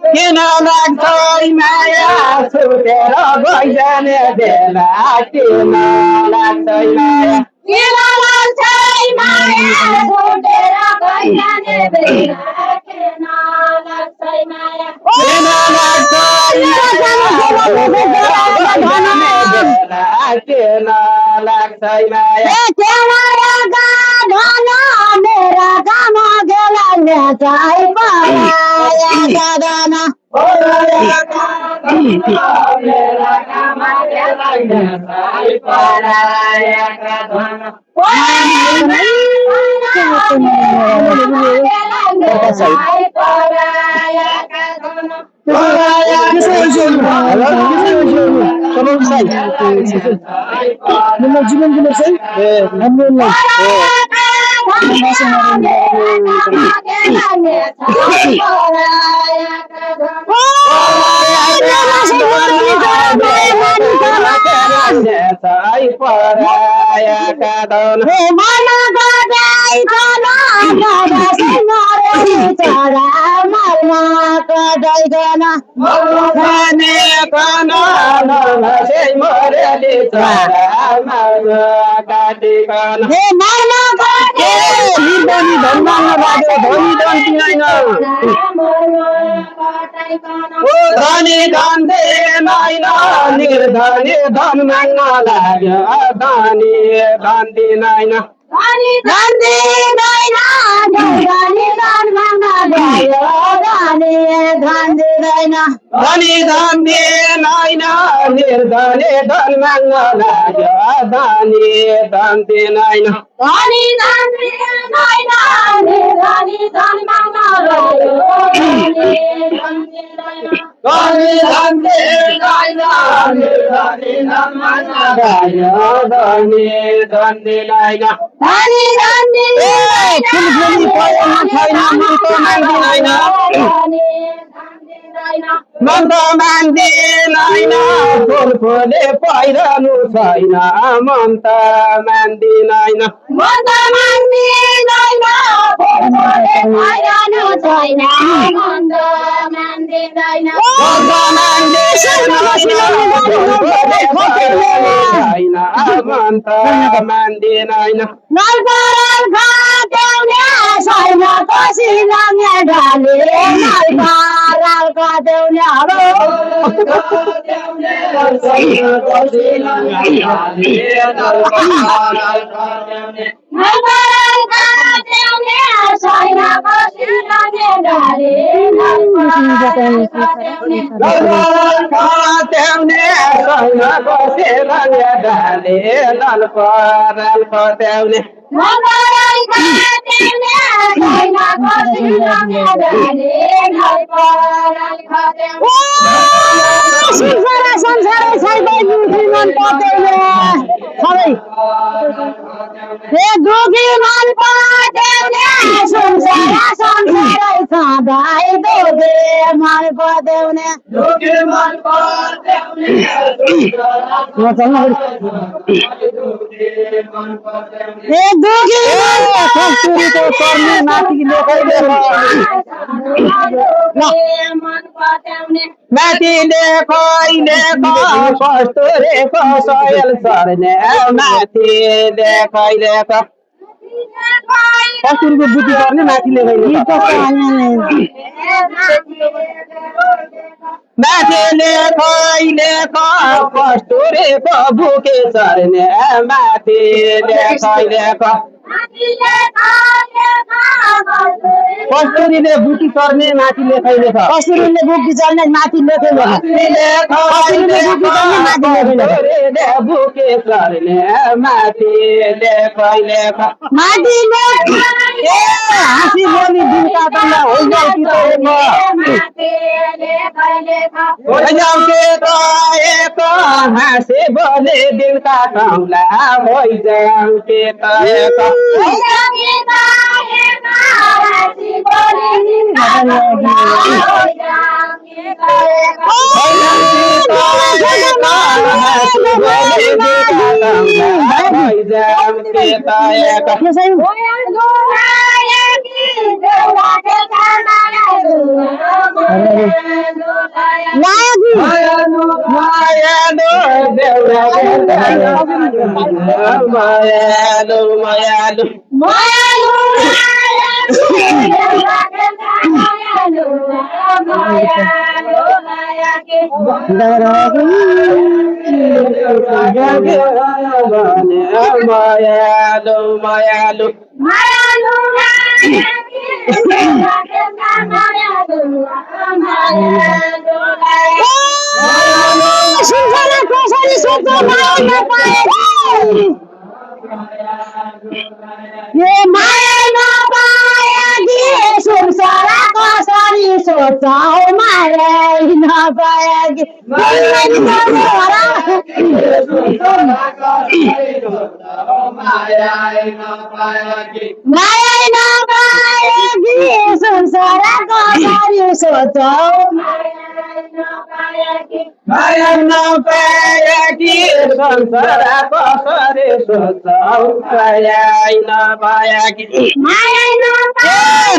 किन लाग्छ माया छुटेर गइजाने बेला किन लाग्छ माया किन लाग्छ माया छुटेर गइजाने बेला किन लाग्छ माया किन लाग्छ किन लाग्छ माया मेरा काम गेला चाहिँ पराया दाना मेरा काम गेला चाहिँ पराया दाना धनी धन दिदैन निर्धनी धन माग्न लाग्यो धनी धन दिदैन धनी धन दिदैन निर्धनी धन माग्न लाग्यो धनी धन दिदैन धनी धन दिदैन निर्धनी धन माग्न लाग्यो धनी धन दिदैन धनी धन दिदैन निर्धनी धन माग्न लाग्यो धनी धन दिदैन निर्धनी धन माग्न लाग्यो धनी धन दिदैन धनी धन मन त मान्दिनैन फुल फुले पहिरनु छैन मन त मान्दिनैन मन त मान्दिनैन फुल फुले पहिरनु छैन मन त मान्दिनैन मन त मान्दिनैन मन त मान्दिनैन नलपराल खादेउने छैन कोसी लागे ढाले नलपराल खादेउने हरो नलपराल खादेउने छैन कोसी लागे ढाले नलपराल खादेउने छैन कोसी लागे ढाले नलपराल खादेउने माथिले खैले कस्तुरे सयल सर्ने माथिले खैले कस्तुरीको बुद्धि गर्ने माथिले माथिले खैले कस्तुरीको बुके सर्ने माथिले खैले कस्तुरीले बुटी चर्ने माथि लेखै लेख कस्तुरीले बुटी चल्ने माथि लेखै लेख कस्तुरीले बुटी चल्ने माथि लेखै लेख बुके चर्ने माथि लेखै लेख माथि लेख ए हाँसी बोली दिलका तन्दा होइजाउ कि त एक हाँसे बोले दिलका तन्दा होइजाउ के त एक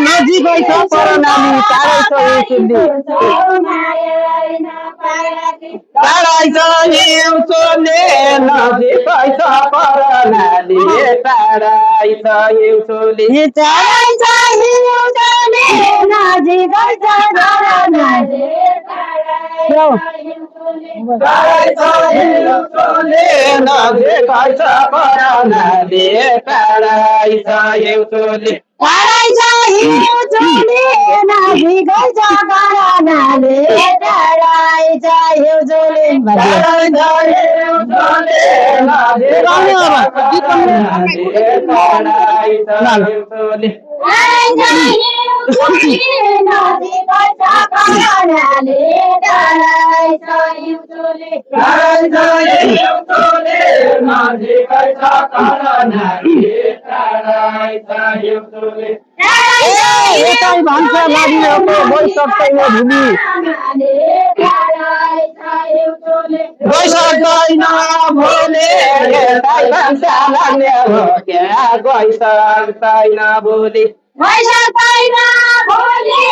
नजिकै छ परनामी टाढै छ हिउँचोले नजिकै छ परनाली टाढै छ हिउँचोले भन्छ लागिरहेको गइसक्दैन भूमि गइसक्दैन भोले लाग्ने हो क्या गइसक्दैन भोलि गइसक्दैन भोलि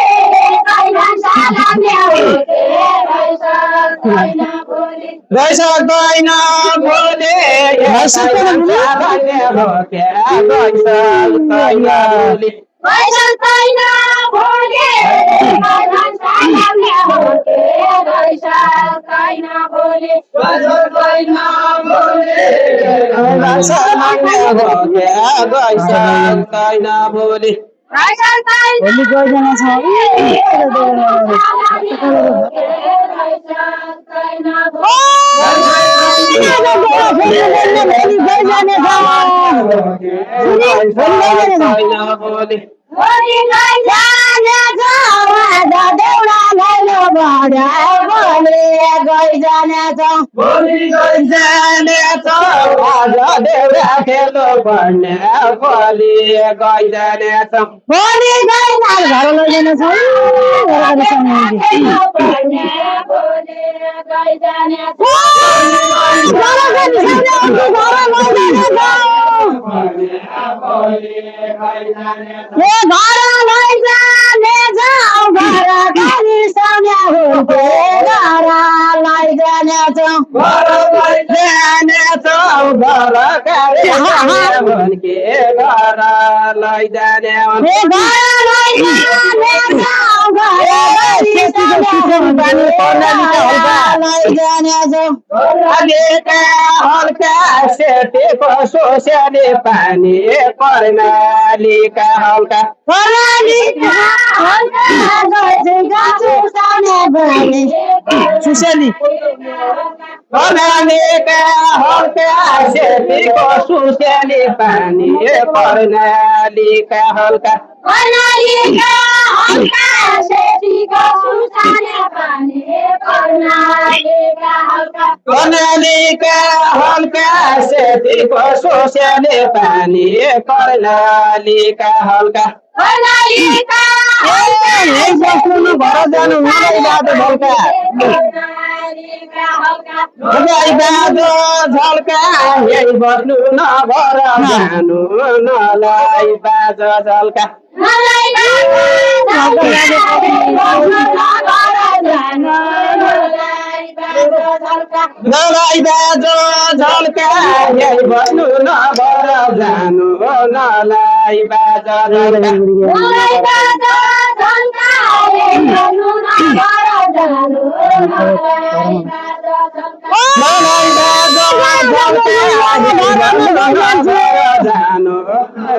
गइसक्दैन भोलि हल्का सेटेको सोस्याले पानी कर्णालीका हल्का सुसेली कर्णालीका हल्का सेटेको सोस्याले पानी कर्णालीका हल्का कर्णालीका हल्का सेतीको सुसाने पानी कर्णालीका हल्का कर्णालीका हल्का सेतीको सोस्याले पानी कर्णालीका हल्का कर्णालीका घर जानु हुँदै बाटो ढल्का कर्णालीका हल्का गाई बाँझो झल्का यही बस्नु नभर जानु नलाई बाँझो झल्का मलाई नलाई बाँझो झल्का यही बस्नु नभर जानु नलाई बाँझो झल्का नलाई बाँझो झल्का यही बस्नु नभर जानु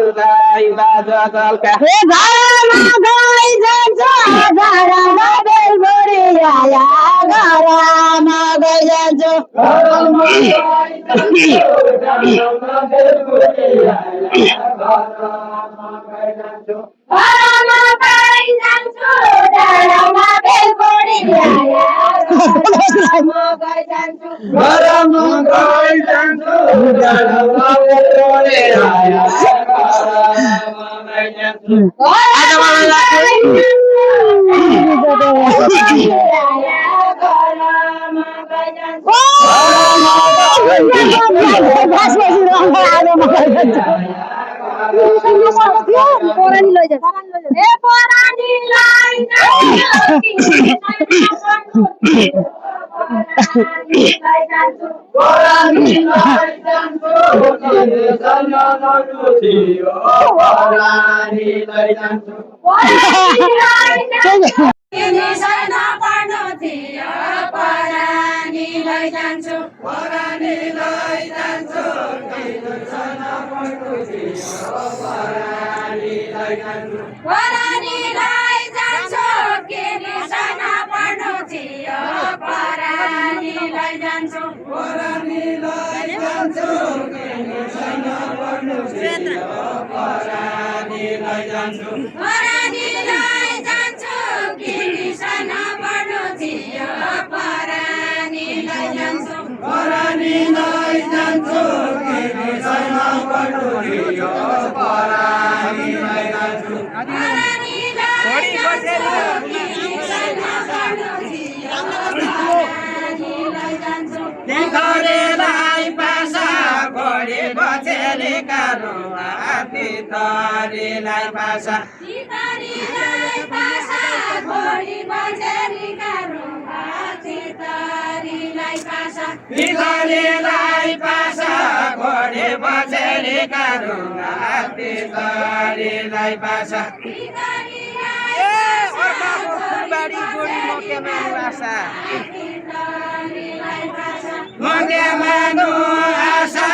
नलाई बाँझो झल्का तिखरेलाई पासा घोडी बचेली कारुवा तिखरेलाई पासा तिखरेलाई पासा घोडी बचेली कारुवा तिखरेलाई पासा तिखरेलाई पासा घोडी बचेली कारुवा तिखरेलाई पासा मग्यामानु आशा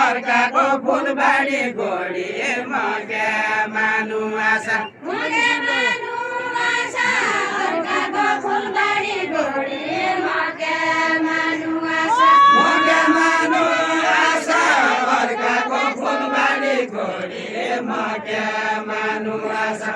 अर्काको फुलबारी गोडी मग्यामानु आशा मग्यामानु आशा अर्काको फुलबारी गोडी मग्यामानु आशा मग्यामानु आशा अर्काको फुलबारी गोडी मग्यामानु आशा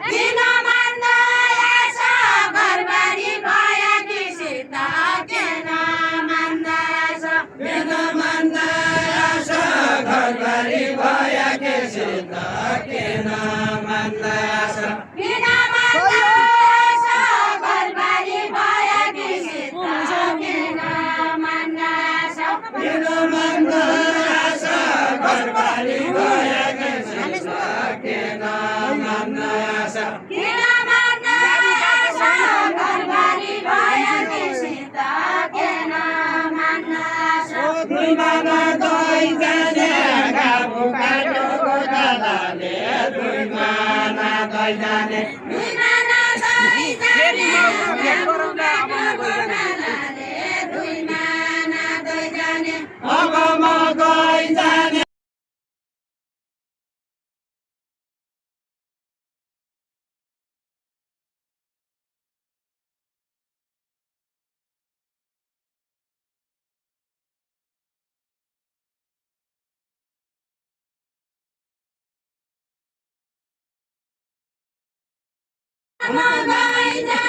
किन मान्दा आशा घरबारी भया कि सीता किन मान्दा आशा किन मान्दा आशा घरबारी भया कि सीता किन मान्दा आशा किन मान्दा किन मार्न आशा घरबारी भएकी सीता किन मार्न आशा दुईमाना दही जाने गाबु काट्यो गोठालाले दुईमाना दही जाने दुईमाना दही जाने गाबु काट्यो गोठालाले दुईमाना दही जाने अब म गई जाने अब गई जाने